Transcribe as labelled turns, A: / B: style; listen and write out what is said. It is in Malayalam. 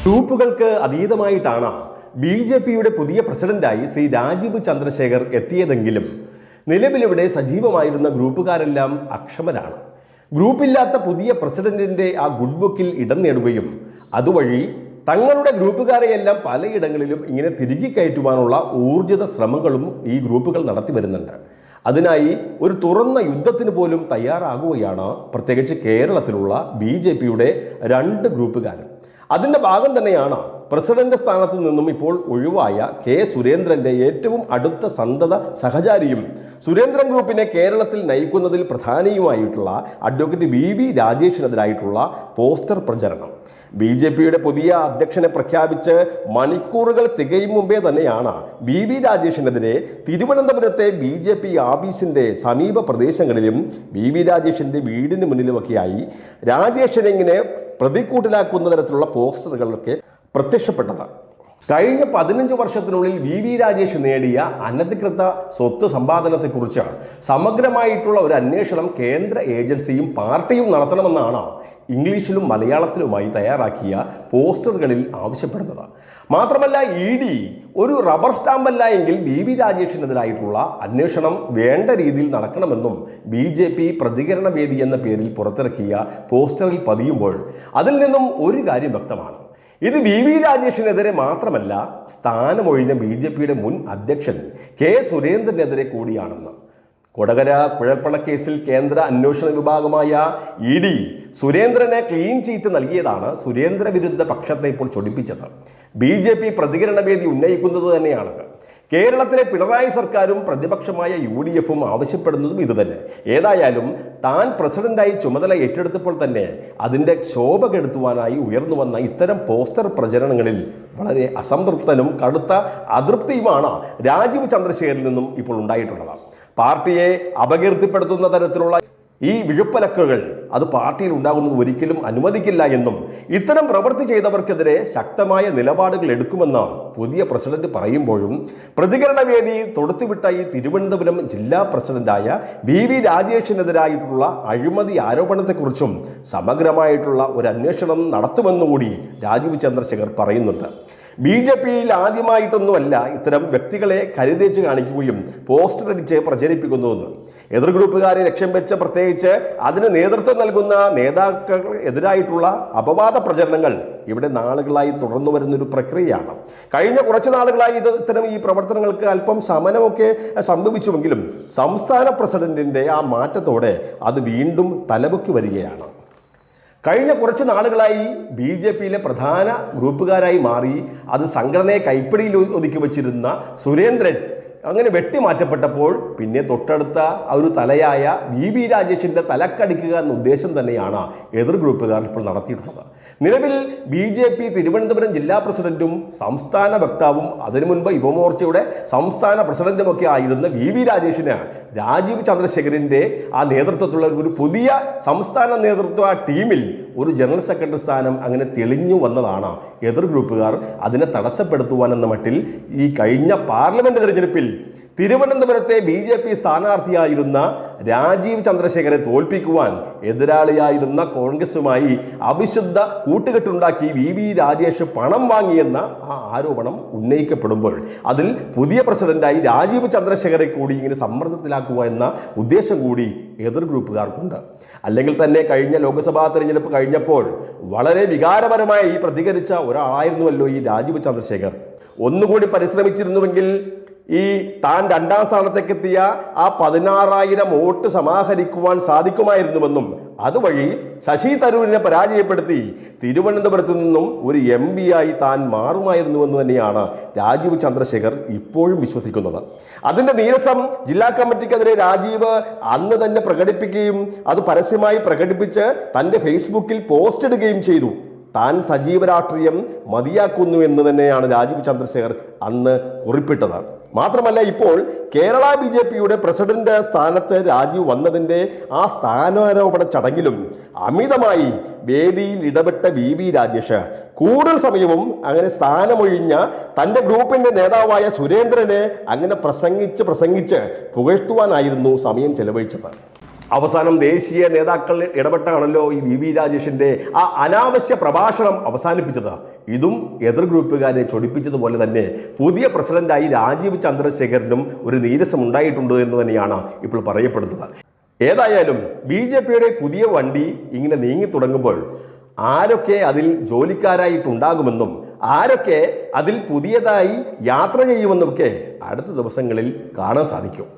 A: ഗ്രൂപ്പുകൾക്ക് അതീതമായിട്ടാണ് ബി.ജെ.പിയുടെ പുതിയ പ്രസിഡന്റായി ശ്രീ രാജീവ് ചന്ദ്രശേഖർ എത്തിയതെങ്കിലും നിലവിലിവിടെ സജീവമായിരുന്ന ഗ്രൂപ്പുകാരെല്ലാം അക്ഷമരാണ്. ഗ്രൂപ്പില്ലാത്ത പുതിയ പ്രസിഡന്റിന്റെ ആ ഗുഡ് ബുക്കിൽ ഇടം നേടുകയും അതുവഴി തങ്ങളുടെ ഗ്രൂപ്പുകാരെയെല്ലാം പലയിടങ്ങളിലും ഇങ്ങനെ തിരികെ കയറ്റുവാനുള്ള ഊർജിത ശ്രമങ്ങളും ഈ ഗ്രൂപ്പുകൾ നടത്തി വരുന്നുണ്ട്. അതിനായി ഒരു തുറന്ന യുദ്ധത്തിന് പോലും തയ്യാറാകുകയാണ് പ്രത്യേകിച്ച് കേരളത്തിലുള്ള ബി.ജെ.പിയുടെ 2 ഗ്രൂപ്പുകാരും. അതിൻ്റെ ഭാഗം തന്നെയാണ് പ്രസിഡന്റ് സ്ഥാനത്ത് നിന്നും ഇപ്പോൾ ഒഴിവായ കെ സുരേന്ദ്രന്റെ ഏറ്റവും അടുത്ത സന്തത സഹചാരിയും സുരേന്ദ്രൻ ഗ്രൂപ്പിനെ കേരളത്തിൽ നയിക്കുന്നതിൽ പ്രധാനിയുമായിട്ടുള്ള അഡ്വക്കേറ്റ് വി രാജേഷിനെതിരായിട്ടുള്ള പോസ്റ്റർ പ്രചരണം. ബി.ജെ.പിയുടെ പുതിയ അധ്യക്ഷനെ പ്രഖ്യാപിച്ച് മണിക്കൂറുകൾ തികയും മുമ്പേ തന്നെയാണ് വി രാജേഷിനെതിരെ തിരുവനന്തപുരത്തെ ബി.ജെ.പി ഓഫീസിന്റെ സമീപ പ്രദേശങ്ങളിലും വി രാജേഷിന്റെ വീടിന് മുന്നിലുമൊക്കെയായി രാജേഷിനെ ഇങ്ങനെ പ്രതിക്കൂട്ടിലാക്കുന്ന തരത്തിലുള്ള പോസ്റ്ററുകളൊക്കെ പ്രത്യക്ഷപ്പെട്ടതാണ്. കഴിഞ്ഞ 15 വർഷത്തിനുള്ളിൽ വി രാജേഷ് നേടിയ അനധികൃത സ്വത്ത് സമ്പാദനത്തെക്കുറിച്ച് സമഗ്രമായിട്ടുള്ള ഒരു അന്വേഷണം കേന്ദ്ര ഏജൻസിയും പാർട്ടിയും നടത്തണമെന്നാണ് ഇംഗ്ലീഷിലും മലയാളത്തിലുമായി തയ്യാറാക്കിയ പോസ്റ്ററുകളിൽ ആവശ്യപ്പെടുന്നത്. മാത്രമല്ല ഇ.ഡി. ഒരു റബ്ബർ സ്റ്റാമ്പല്ല എങ്കിൽ വി രാജേഷിനെതിരായിട്ടുള്ള അന്വേഷണം വേണ്ട രീതിയിൽ നടക്കണമെന്നും ബി.ജെ.പി പ്രതികരണ വേദി എന്ന പേരിൽ പുറത്തിറക്കിയ പോസ്റ്ററിൽ പതിയുമ്പോൾ അതിൽ നിന്നും ഒരു കാര്യം വ്യക്തമാണ്. ഇത് വി രാജേഷിനെതിരെ മാത്രമല്ല, സ്ഥാനമൊഴിഞ്ഞ ബി.ജെ.പിയുടെ മുൻ അധ്യക്ഷൻ കെ സുരേന്ദ്രനെതിരെ കൂടിയാണെന്ന്. കൊടകര കുഴൽപ്പണക്കേസിൽ കേന്ദ്ര അന്വേഷണ വിഭാഗമായ ഇ.ഡി. സുരേന്ദ്രന് ക്ലീൻ ചീറ്റ് നൽകിയതാണ് സുരേന്ദ്ര വിരുദ്ധ പക്ഷത്തെ ഇപ്പോൾ ചൊടിപ്പിച്ചത്. ബി.ജെ.പി പ്രതികരണ വേദി ഉന്നയിക്കുന്നത് തന്നെയാണത്. കേരളത്തിലെ പിണറായി സർക്കാരും പ്രതിപക്ഷമായ യു.ഡി.എഫും ആവശ്യപ്പെടുന്നതും ഇതുതന്നെ. ഏതായാലും താൻ പ്രസിഡന്റായി ചുമതല ഏറ്റെടുത്തപ്പോൾ തന്നെ അതിൻ്റെ ശോഭ കെടുത്തുവാനായി ഉയർന്നു വന്ന ഇത്തരം പോസ്റ്റർ പ്രചരണങ്ങളിൽ വളരെ അസംതൃപ്തനും കടുത്ത അതൃപ്തിയുമാണ് രാജീവ് ചന്ദ്രശേഖരിൽ നിന്നും ഇപ്പോൾ ഉണ്ടായിട്ടുള്ളത്. പാർട്ടിയെ അപകീർത്തിപ്പെടുത്തുന്ന തരത്തിലുള്ള ഈ വിഴുപ്പലക്കുകൾ അത് പാർട്ടിയിൽ ഉണ്ടാകുന്നത് ഒരിക്കലും അനുവദിക്കില്ല എന്നും ഇത്തരം പ്രവൃത്തി ചെയ്തവർക്കെതിരെ ശക്തമായ നിലപാടുകൾ എടുക്കുമെന്ന് പുതിയ പ്രസിഡന്റ് പറയുമ്പോഴും പ്രതികരണ വേദി തൊടുത്തുവിട്ട ഈ തിരുവനന്തപുരം ജില്ലാ പ്രസിഡന്റായ വി രാജേഷിനെതിരായിട്ടുള്ള അഴിമതി ആരോപണത്തെക്കുറിച്ചും സമഗ്രമായിട്ടുള്ള ഒരു അന്വേഷണം നടത്തുമെന്നുകൂടി രാജീവ് ചന്ദ്രശേഖർ പറയുന്നുണ്ട്. ബി.ജെ.പിയിൽ ആദ്യമായിട്ടൊന്നുമല്ല ഇത്തരം വ്യക്തികളെ കരുതേച്ച് കാണിക്കുകയും പോസ്റ്റർ അടിച്ച് പ്രചരിപ്പിക്കുന്നുവെന്ന്. എതിർ ഗ്രൂപ്പുകാരെ ലക്ഷ്യം വെച്ച് പ്രത്യേകിച്ച് അതിന് നേതൃത്വം നൽകുന്ന നേതാക്കൾക്ക് എതിരായിട്ടുള്ള അപവാദ പ്രചരണങ്ങൾ ഇവിടെ നാളുകളായി തുടർന്നു വരുന്നൊരു പ്രക്രിയയാണ്. കഴിഞ്ഞ കുറച്ച് നാളുകളായി ഇത്തരം ഈ പ്രവർത്തനങ്ങൾക്ക് അല്പം ശമനമൊക്കെ സംഭവിച്ചുവെങ്കിലും സംസ്ഥാന പ്രസിഡന്റിന്റെ ആ മാറ്റത്തോടെ അത് വീണ്ടും തലപൊക്കി വരികയാണ്. കഴിഞ്ഞ കുറച്ച് നാളുകളായി ബി.ജെ.പിയിലെ പ്രധാന ഗ്രൂപ്പുകാരായി മാറി അത് സംഘടനയെ കൈപ്പിടിയിൽ ഒതുക്കി വച്ചിരുന്ന സുരേന്ദ്രൻ അങ്ങനെ വെട്ടിമാറ്റപ്പെട്ടപ്പോൾ പിന്നെ തൊട്ടടുത്ത ഒരു തലയായ വി രാജേഷിന്റെ തലക്കടിക്കുക എന്ന ഉദ്ദേശം തന്നെയാണ് എതിർ ഗ്രൂപ്പുകാർ ഇപ്പോൾ നടത്തിയിട്ടുള്ളത്. നിലവിൽ ബി.ജെ.പി തിരുവനന്തപുരം ജില്ലാ പ്രസിഡന്റും സംസ്ഥാന വക്താവും അതിനു മുൻപ് യുവമോർച്ചയുടെ സംസ്ഥാന പ്രസിഡന്റുമൊക്കെ ആയിരുന്ന വി രാജേഷിന് രാജീവ് ചന്ദ്രശേഖരന്റെ ആ നേതൃത്വത്തിലുള്ള ഒരു പുതിയ സംസ്ഥാന നേതൃത്വ ടീമിൽ ഒരു ജനറൽ സെക്രട്ടറി സ്ഥാനം അങ്ങനെ തെളിഞ്ഞു വന്നതാണ്. എതിർ ഗ്രൂപ്പുകാർ അതിനെ തടസ്സപ്പെടുത്തുവാനെന്ന മട്ടിൽ ഈ കഴിഞ്ഞ പാർലമെന്റ് തെരഞ്ഞെടുപ്പിൽ തിരുവനന്തപുരത്തെ ബി.ജെ.പി സ്ഥാനാർത്ഥിയായിരുന്ന രാജീവ് ചന്ദ്രശേഖരെ തോൽപ്പിക്കുവാൻ എതിരാളിയായിരുന്ന കോൺഗ്രസുമായി അവിശുദ്ധ കൂട്ടുകെട്ടുണ്ടാക്കി വി രാജേഷ് പണം വാങ്ങിയെന്ന ആ ആരോപണം ഉന്നയിക്കപ്പെടുമ്പോൾ അതിൽ പുതിയ പ്രസിഡന്റായി രാജീവ് ചന്ദ്രശേഖരെ കൂടി ഇങ്ങനെ സമ്മർദ്ദത്തിലാക്കുക എന്ന ഉദ്ദേശം കൂടി എതിർ ഗ്രൂപ്പുകാർക്കുണ്ട്. അല്ലെങ്കിൽ തന്നെ കഴിഞ്ഞ ലോക്സഭാ തെരഞ്ഞെടുപ്പ് കഴിഞ്ഞപ്പോൾ വളരെ വികാരപരമായി പ്രതികരിച്ച ഒരാളായിരുന്നുവല്ലോ ഈ രാജീവ് ചന്ദ്രശേഖർ. ഒന്നുകൂടി പരിശ്രമിച്ചിരുന്നുവെങ്കിൽ ഈ താൻ 2ാം സ്ഥാനത്തേക്ക് എത്തിയ ആ 16,000 വോട്ട് സമാഹരിക്കുവാൻ സാധിക്കുമായിരുന്നുവെന്നും അതുവഴി ശശി തരൂരിനെ പരാജയപ്പെടുത്തി തിരുവനന്തപുരത്ത് നിന്നും ഒരു MP ആയി താൻ മാറുമായിരുന്നുവെന്ന് തന്നെയാണ് രാജീവ് ചന്ദ്രശേഖർ ഇപ്പോഴും വിശ്വസിക്കുന്നത്. അതിൻ്റെ നീരസം ജില്ലാ കമ്മിറ്റിക്കെതിരെ രാജീവ് അന്ന് തന്നെ പ്രകടിപ്പിക്കുകയും അത് പരസ്യമായി പ്രകടിപ്പിച്ച് തൻ്റെ ഫേസ്ബുക്കിൽ പോസ്റ്റ് ഇടുകയും ചെയ്തു. താൻ സജീവ രാഷ്ട്രീയം മതിയാക്കുന്നു എന്ന് തന്നെയാണ് രാജീവ് ചന്ദ്രശേഖർ അന്ന് കുറിപ്പിട്ടത്. മാത്രമല്ല ഇപ്പോൾ കേരള ബി.ജെ.പിയുടെ പ്രസിഡന്റ് സ്ഥാനത്ത് രാജീവ് വന്നതിൻ്റെ ആ സ്ഥാനാരോപണ ചടങ്ങിലും അമിതമായി വേദിയിൽ ഇടപെട്ട വി രാജേഷ് കൂടുതൽ സമയവും അങ്ങനെ സ്ഥാനമൊഴിഞ്ഞ തൻ്റെ ഗ്രൂപ്പിൻ്റെ നേതാവായ സുരേന്ദ്രനെ അങ്ങനെ പ്രസംഗിച്ച് പുകഴ്ത്തുവാനായിരുന്നു സമയം ചെലവഴിച്ചത്. അവസാനം ദേശീയ നേതാക്കൾ ഇടപെട്ടാണല്ലോ ഈ വി രാജേഷിന്റെ ആ അനാവശ്യ പ്രഭാഷണം അവസാനിപ്പിച്ചത്. ഇതും എതിർ ഗ്രൂപ്പുകാരെ ചൊടിപ്പിച്ചതുപോലെ തന്നെ പുതിയ പ്രസിഡന്റായി രാജീവ് ചന്ദ്രശേഖരനും ഒരു നീരസം ഉണ്ടായിട്ടുണ്ട് എന്ന് തന്നെയാണ് ഇപ്പോൾ പറയപ്പെടുന്നത്. ഏതായാലും BJPയുടെ പുതിയ വണ്ടി ഇങ്ങനെ നീങ്ങി തുടങ്ങുമ്പോൾ ആരൊക്കെ അതിൽ ജോലിക്കാരായിട്ടുണ്ടാകുമെന്നും ആരൊക്കെ അതിൽ പുതിയതായി യാത്ര ചെയ്യുമെന്നൊക്കെ അടുത്ത ദിവസങ്ങളിൽ കാണാൻ സാധിക്കും.